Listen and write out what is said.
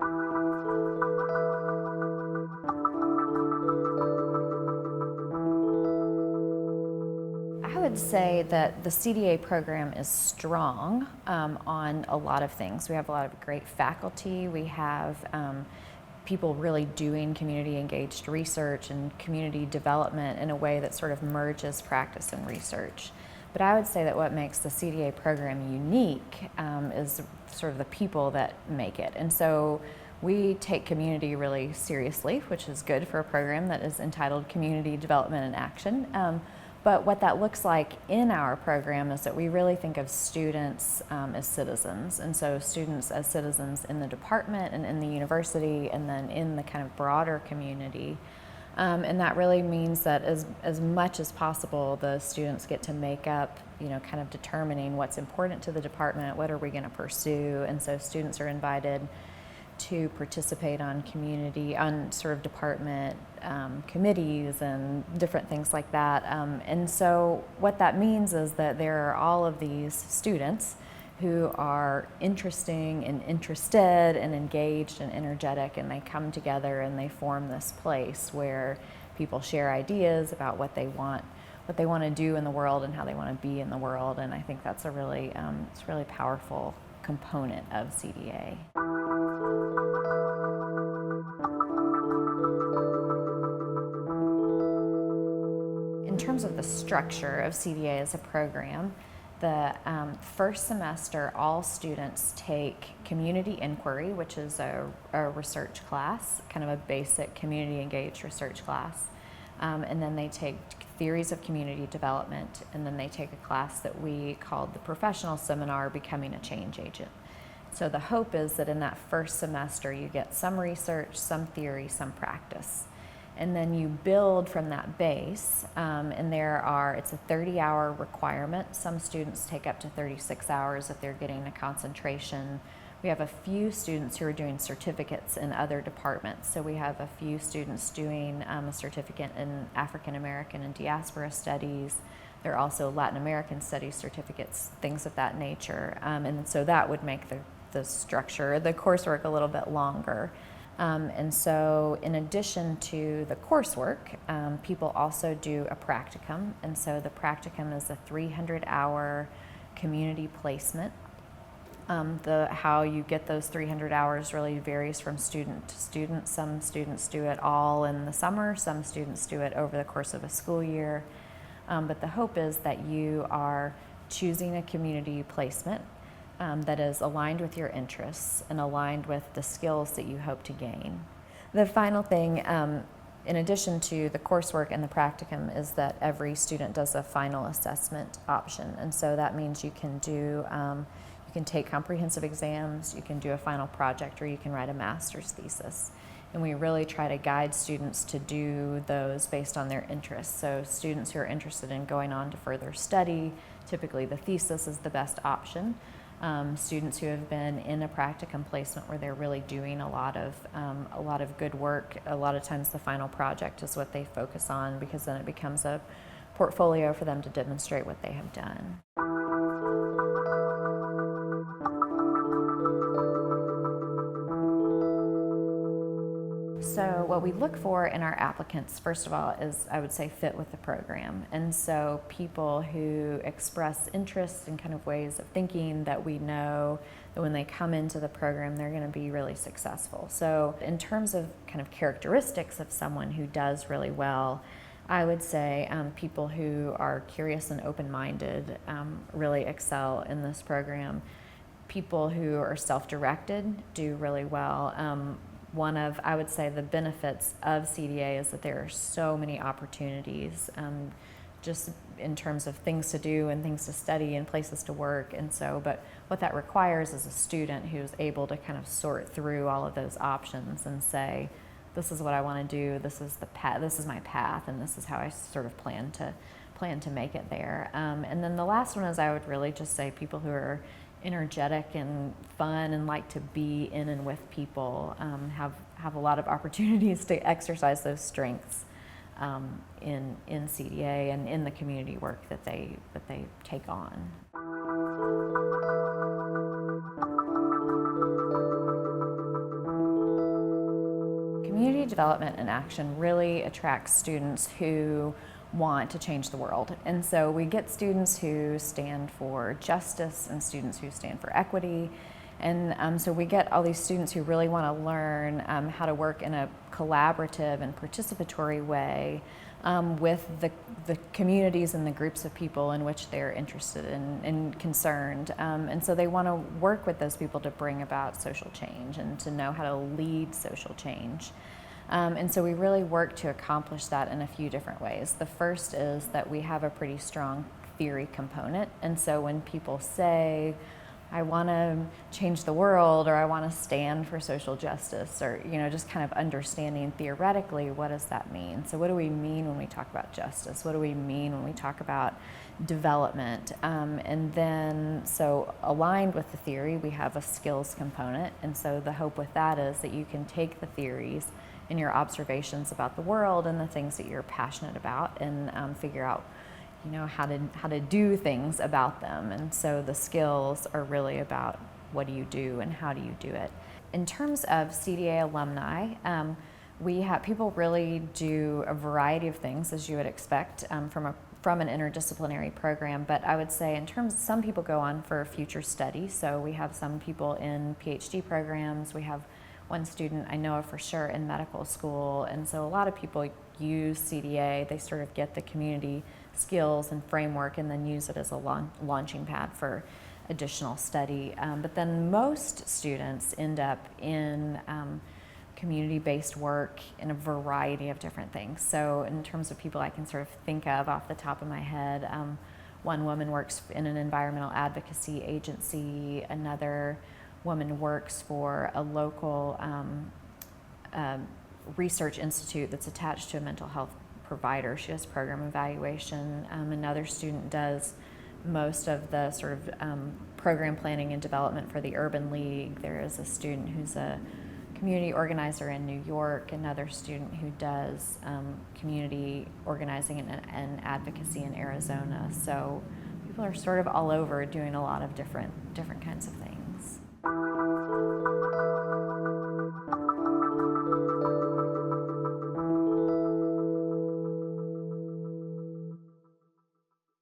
I would say that the CDA program is strong on a lot of things. We have a lot of great faculty. We have people really doing community engaged research and community development in a way that sort of merges practice and research. But I would say that what makes the CDA program unique is sort of the people that make it. And so we take community really seriously, which is good for a program that is entitled Community Development and Action. But what that looks like in our program is that we really think of students as citizens, and so students as citizens in the department and in the university and then in the kind of broader community. And that really means that as much as possible, the students get to make up, kind of determining what's important to the department, what are we going to pursue, and so students are invited to participate on sort of department committees and different things like that. And so what that means is that there are all of these students who are interested and engaged and energetic, and they come together and they form this place where people share ideas about what they want to do in the world and how they want to be in the world. And I think that's a really powerful component of CDA. In terms of the structure of CDA as a program, the first semester all students take community inquiry, which is a research class, kind of a basic community engaged research class. And then they take theories of community development, and then they take a class that we called the professional seminar, Becoming a Change Agent. So the hope is that in that first semester you get some research, some theory, some practice. And then you build from that base, and it's a 30-hour requirement. Some students take up to 36 hours if they're getting a concentration. We have a few students who are doing certificates in other departments. So we have a few students doing a certificate in African American and Diaspora Studies. There are also Latin American Studies certificates, things of that nature. And so that would make the structure, the coursework a little bit longer. And so in addition to the coursework, people also do a practicum. And so the practicum is a 300-hour community placement. How you get those 300 hours really varies from student to student. Some students do it all in the summer, some students do it over the course of a school year. But the hope is that you are choosing a community placement that is aligned with your interests and aligned with the skills that you hope to gain. The final thing, in addition to the coursework and the practicum, is that every student does a final assessment option. And so that means you can take comprehensive exams, you can do a final project, or you can write a master's thesis. And we really try to guide students to do those based on their interests. So students who are interested in going on to further study, typically the thesis is the best option. Students who have been in a practicum placement where they're really doing a lot of good work, a lot of times the final project is what they focus on, because then it becomes a portfolio for them to demonstrate what they have done. So what we look for in our applicants, first of all, is, I would say, fit with the program. And so people who express interest in kind of ways of thinking that we know that when they come into the program, they're going to be really successful. So in terms of kind of characteristics of someone who does really well, I would say people who are curious and open-minded really excel in this program. People who are self-directed do really well. One of, I would say, the benefits of CDA is that there are so many opportunities just in terms of things to do and things to study and places to work. And so, but what that requires is a student who's able to kind of sort through all of those options and say, this is what I want to do, this is the path, this is my path, and this is how I sort of plan to make it there. And then the last one is, I would really just say, people who are energetic and fun and like to be in and with people have a lot of opportunities to exercise those strengths in CDA and in the community work that they take on. development in action really attracts students who want to change the world. And so we get students who stand for justice and students who stand for equity. And so we get all these students who really want to learn how to work in a collaborative and participatory way with the communities and the groups of people in which they're interested in and concerned. And so they want to work with those people to bring about social change and to know how to lead social change. And so we really work to accomplish that in a few different ways. The first is that we have a pretty strong theory component. And so when people say, I want to change the world, or I want to stand for social justice, or just kind of understanding theoretically, what does that mean? So what do we mean when we talk about justice? What do we mean when we talk about development? And then, so aligned with the theory, we have a skills component. And so the hope with that is that you can take the theories and your observations about the world and the things that you're passionate about and figure out how to do things about them. And so the skills are really about what do you do and how do you do it. In terms of CDA alumni, people really do a variety of things, as you would expect from an interdisciplinary program. But I would say some people go on for future study. So we have some people in PhD programs. We have one student I know of for sure in medical school. And so a lot of people use CDA. They sort of get the community skills and framework and then use it as a launching pad for additional study. But then most students end up in community-based work in a variety of different things. So in terms of people I can sort of think of off the top of my head, one woman works in an environmental advocacy agency, another woman works for a local research institute that's attached to a mental health provider. She does program evaluation. Another student does most of the sort of program planning and development for the Urban League. There is a student who's a community organizer in New York, another student who does community organizing and advocacy in Arizona. So people are sort of all over doing a lot of different kinds of things.